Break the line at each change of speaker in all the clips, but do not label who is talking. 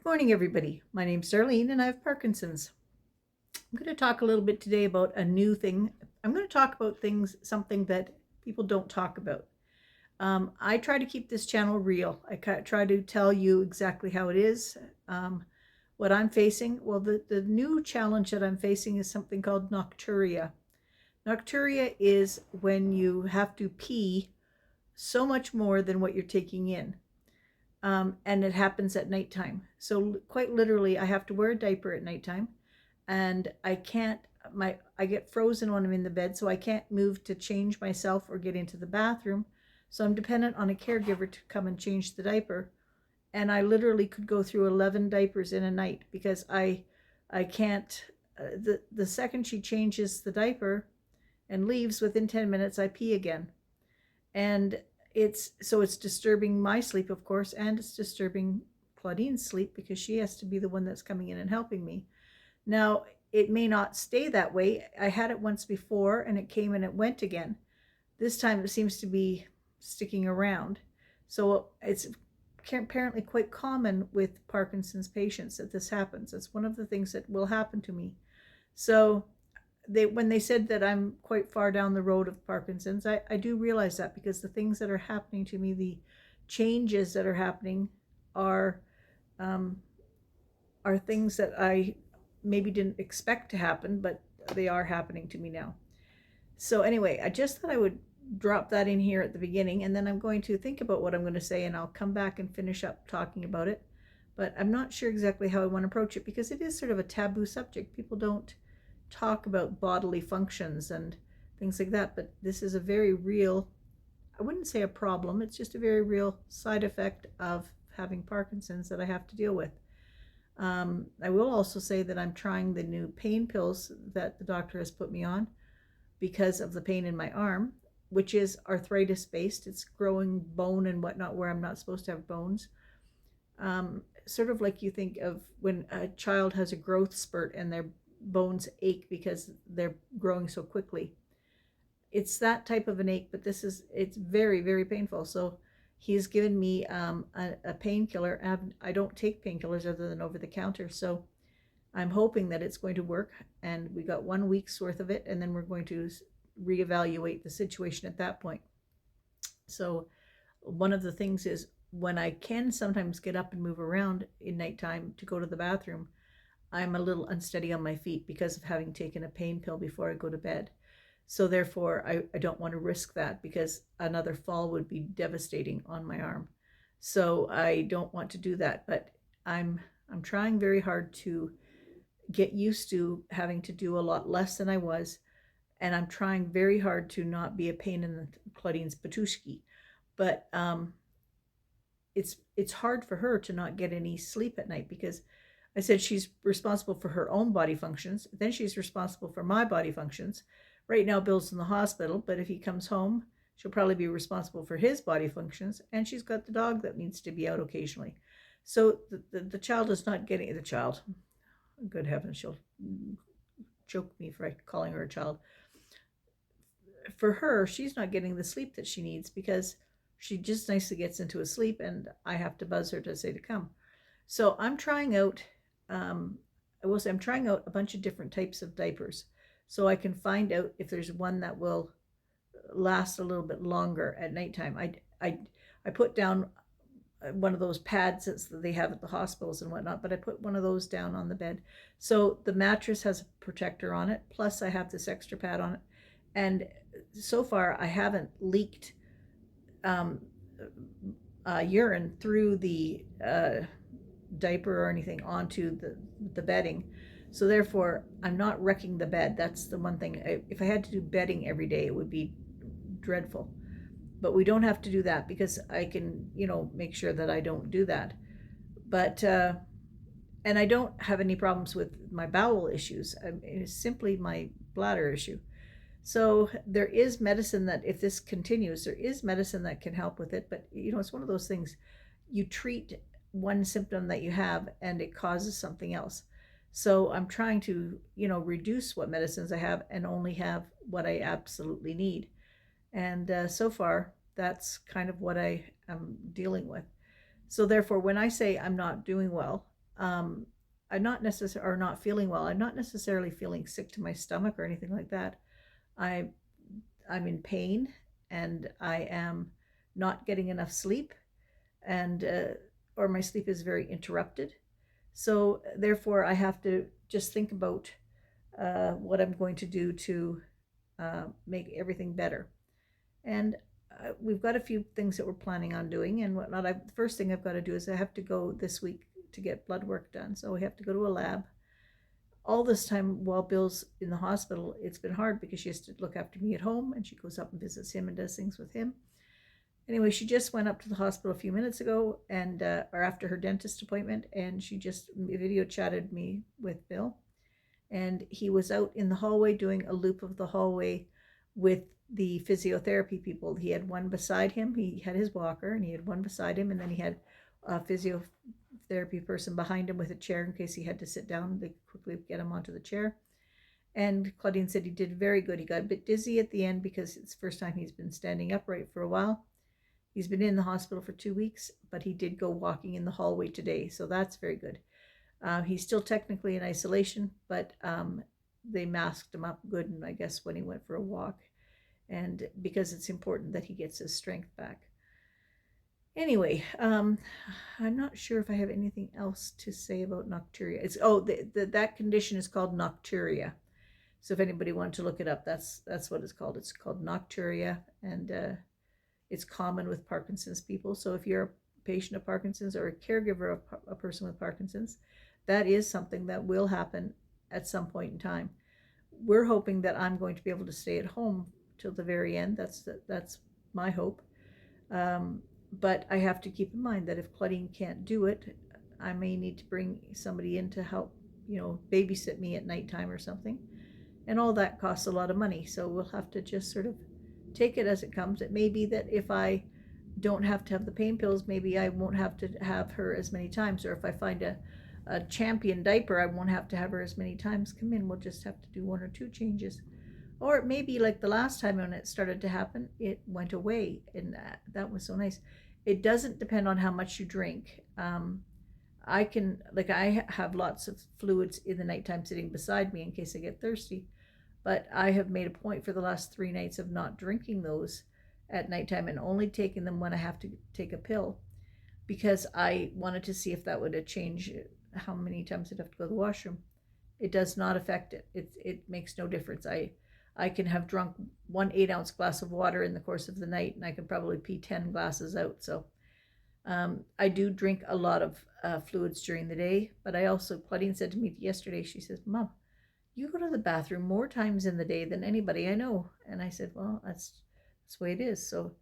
Good morning, everybody. My name's Darlene and I have Parkinson's. I'm going to talk a little bit today about a new thing. I'm going to talk about something that people don't talk about. I try to keep this channel real. I try to tell you exactly how it is, what I'm facing. Well, the new challenge that I'm facing is something called Nocturia. Nocturia is when you have to pee so much more than what you're taking in. And it happens at nighttime. So quite literally, I have to wear a diaper at nighttime, and I can't. I get frozen when I'm in the bed, so I can't move to change myself or get into the bathroom. So I'm dependent on a caregiver to come and change the diaper, and I literally could go through 11 diapers in a night because I can't. The second she changes the diaper and leaves, within 10 minutes, I pee again, and it's disturbing my sleep, of course, and it's disturbing Claudine's sleep because she has to be the one that's coming in and helping me. Now, it may not stay that way. I had it once before and it came and it went again. This time it seems to be sticking around. So it's apparently quite common with Parkinson's patients that this happens. It's one of the things that will happen to me. So when they said that I'm quite far down the road of Parkinson's, I do realize that, because the things that are happening to me, the changes that are happening are things that I maybe didn't expect to happen, but they are happening to me now. So anyway, I just thought I would drop that in here at the beginning, and then I'm going to think about what I'm going to say, and I'll come back and finish up talking about it. But I'm not sure exactly how I want to approach it, because it is sort of a taboo subject. People don't talk about bodily functions and things like that, but this is a very real, I wouldn't say a problem, it's just a very real side effect of having Parkinson's that I have to deal with. I will also say that I'm trying the new pain pills that the doctor has put me on because of the pain in my arm, which is arthritis based. It's growing bone and whatnot where I'm not supposed to have bones. Sort of like you think of when a child has a growth spurt and their bones ache because they're growing so quickly. It's that type of an ache, but it's very, very painful. So he's given me a painkiller. I don't take painkillers other than over the counter. So I'm hoping that it's going to work. And we got 1 week's worth of it, and then we're going to reevaluate the situation at that point. So one of the things is, when I can sometimes get up and move around in nighttime to go to the bathroom, I'm a little unsteady on my feet because of having taken a pain pill before I go to bed. So therefore, I don't want to risk that, because another fall would be devastating on my arm. So I don't want to do that. But I'm trying very hard to get used to having to do a lot less than I was. And I'm trying very hard to not be a pain in Claudine's patushki. But it's hard for her to not get any sleep at night, because I said she's responsible for her own body functions. Then she's responsible for my body functions. Right now, Bill's in the hospital, but if he comes home, she'll probably be responsible for his body functions. And she's got the dog that needs to be out occasionally. So the child is not getting, the child, good heavens, she'll choke me for calling her a child. For her, she's not getting the sleep that she needs, because she just nicely gets into a sleep and I have to buzz her to say to come. So I'm trying out, I will say I'm trying out a bunch of different types of diapers, so I can find out if there's one that will last a little bit longer at nighttime. I put down one of those pads that they have at the hospitals and whatnot, but I put one of those down on the bed. So the mattress has a protector on it, plus I have this extra pad on it. And so far I haven't leaked urine through the diaper or anything onto the bedding. So therefore, I'm not wrecking the bed. That's the one thing. If I had to do bedding every day, it would be dreadful. But we don't have to do that, because I can, make sure that I don't do that. But, and I don't have any problems with my bowel issues. It's simply my bladder issue. So there is medicine that, if this continues, there is medicine that can help with it. But, it's one of those things. You treat one symptom that you have and it causes something else. So I'm trying to, reduce what medicines I have and only have what I absolutely need. And so far, that's kind of what I am dealing with. So therefore, when I say I'm not doing well, I'm not necessarily, or not feeling well. I'm not necessarily feeling sick to my stomach or anything like that. I I'm in pain, and I am not getting enough sleep, and or my sleep is very interrupted. So therefore, I have to just think about what I'm going to do to make everything better. And we've got a few things that we're planning on doing and whatnot. The first thing I've got to do is I have to go this week to get blood work done. So we have to go to a lab. All this time while Bill's in the hospital, it's been hard because she has to look after me at home, and she goes up and visits him and does things with him. Anyway, she just went up to the hospital a few minutes ago, and or after her dentist appointment, and she just video chatted me with Bill, and he was out in the hallway doing a loop of the hallway with the physiotherapy people. He had one beside him. He had his walker, and he had one beside him, and then he had a physiotherapy person behind him with a chair in case he had to sit down. They quickly get him onto the chair. And Claudine said he did very good. He got a bit dizzy at the end because it's the first time he's been standing upright for a while. He's been in the hospital for 2 weeks, but he did go walking in the hallway today, so that's very good. He's still technically in isolation, but they masked him up good, and I guess when he went for a walk, and because it's important that he gets his strength back. Anyway, I'm not sure if I have anything else to say about Nocturia. That condition is called Nocturia. So if anybody wanted to look it up, that's what it's called. It's called Nocturia, and it's common with Parkinson's people. So if you're a patient of Parkinson's or a caregiver of a person with Parkinson's, that is something that will happen at some point in time. We're hoping that I'm going to be able to stay at home till the very end. That's my hope. But I have to keep in mind that if Claudine can't do it, I may need to bring somebody in to help, babysit me at nighttime or something. And all that costs a lot of money. So we'll have to just sort of take it as it comes. It may be that if I don't have to have the pain pills, maybe I won't have to have her as many times. Or if I find a champion diaper, I won't have to have her as many times come in. We'll just have to do 1 or 2 changes. Or it may be like the last time when it started to happen, it went away, and that was so nice. It doesn't depend on how much you drink. I have lots of fluids in the nighttime sitting beside me in case I get thirsty, but I have made a point for the last 3 nights of not drinking those at nighttime and only taking them when I have to take a pill, because I wanted to see if that would change how many times I'd have to go to the washroom. It does not affect it. It makes no difference. I can have drunk 1 8-ounce glass of water in the course of the night, and I can probably pee 10 glasses out. So I do drink a lot of fluids during the day, but I also, Claudine said to me yesterday, she says, Mom, you go to the bathroom more times in the day than anybody I know. And I said, well, that's the way it is. So,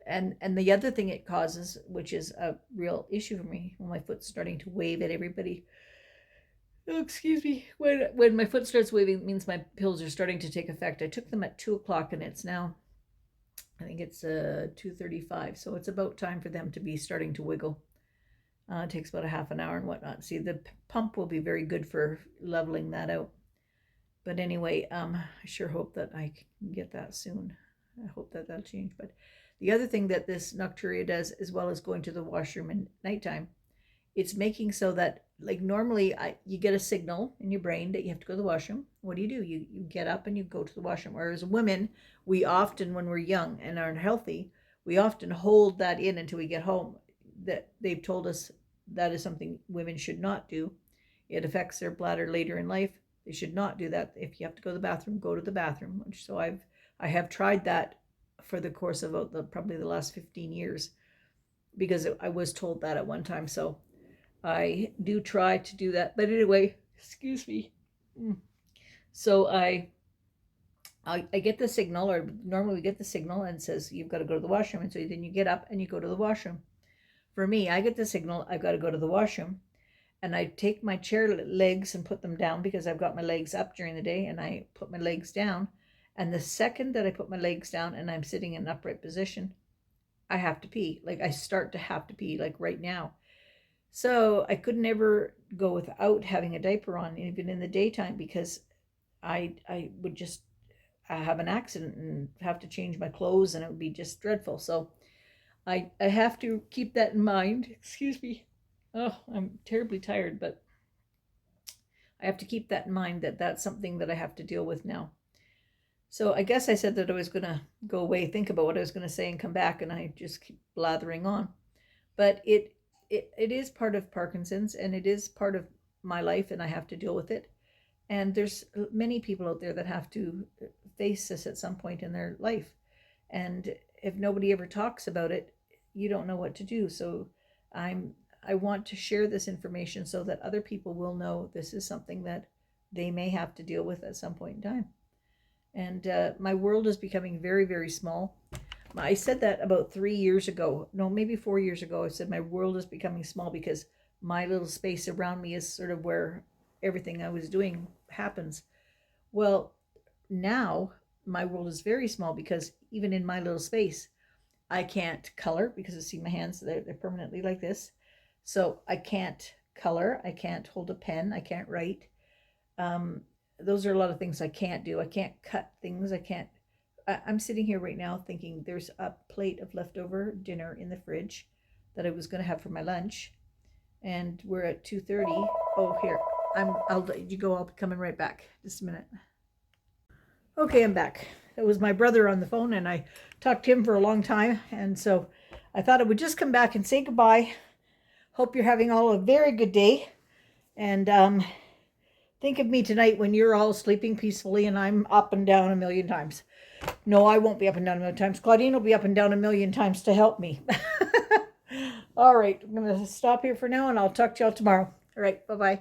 and the other thing it causes, which is a real issue for me, when my foot's starting to wave at everybody. Oh, excuse me. When my foot starts waving, it means my pills are starting to take effect. I took them at 2:00, and it's now, I think it's 2:35. So it's about time for them to be starting to wiggle. It takes about a half an hour and whatnot. See, the pump will be very good for leveling that out. But anyway, I sure hope that I can get that soon. I hope that that'll change. But the other thing that this Nocturia does, as well as going to the washroom at nighttime, it's making so that, like, normally you get a signal in your brain that you have to go to the washroom. What do? You get up and you go to the washroom. Whereas women, we often, when we're young and aren't healthy, we often hold that in until we get home. That they've told us that is something women should not do. It affects their bladder later in life. They should not do that. If you have to go to the bathroom, go to the bathroom. So I have tried that for the course of probably the last 15 years, because I was told that at one time. So I do try to do that. But anyway, excuse me. So I get the signal, or normally we get the signal, and it says you've got to go to the washroom. And so then you get up and you go to the washroom. For me, I get the signal, I've got to go to the washroom. And I take my chair legs and put them down, because I've got my legs up during the day, and I put my legs down. And the second that I put my legs down and I'm sitting in an upright position, I have to pee. Like, I start to have to pee, like right now. So I could never go without having a diaper on, even in the daytime, because I would just have an accident and have to change my clothes, and it would be just dreadful. So I have to keep that in mind. Excuse me. Oh, I'm terribly tired, but I have to keep that in mind that that's something that I have to deal with now. So I guess I said that I was going to go away, think about what I was going to say, and come back, and I just keep blathering on. But it is part of Parkinson's, and it is part of my life, and I have to deal with it. And there's many people out there that have to face this at some point in their life. And if nobody ever talks about it, you don't know what to do. So I'm I want to share this information so that other people will know this is something that they may have to deal with at some point in time. And my world is becoming very, very small. I said that about 3 years ago. No, maybe 4 years ago. I said my world is becoming small because my little space around me is sort of where everything I was doing happens. Well, now my world is very small because even in my little space, I can't color because you see my hands, they're permanently like this. So I can't color, I can't hold a pen, I can't write. Um, those are a lot of things I can't do. I can't cut things. I can't. I'm sitting here right now thinking there's a plate of leftover dinner in the fridge that I was going to have for my lunch, and we're at 2:30. Oh, here. I'll let you go. I'll be coming right back. Just a minute. Okay, I'm back. It was my brother on the phone, and I talked to him for a long time, and so I thought I would just come back and say goodbye. Hope you're having all a very good day, and think of me tonight when you're all sleeping peacefully and I'm up and down a million times. No, I won't be up and down a million times. Claudine will be up and down a million times to help me. All right, I'm going to stop here for now and I'll talk to y'all tomorrow. All right, bye-bye.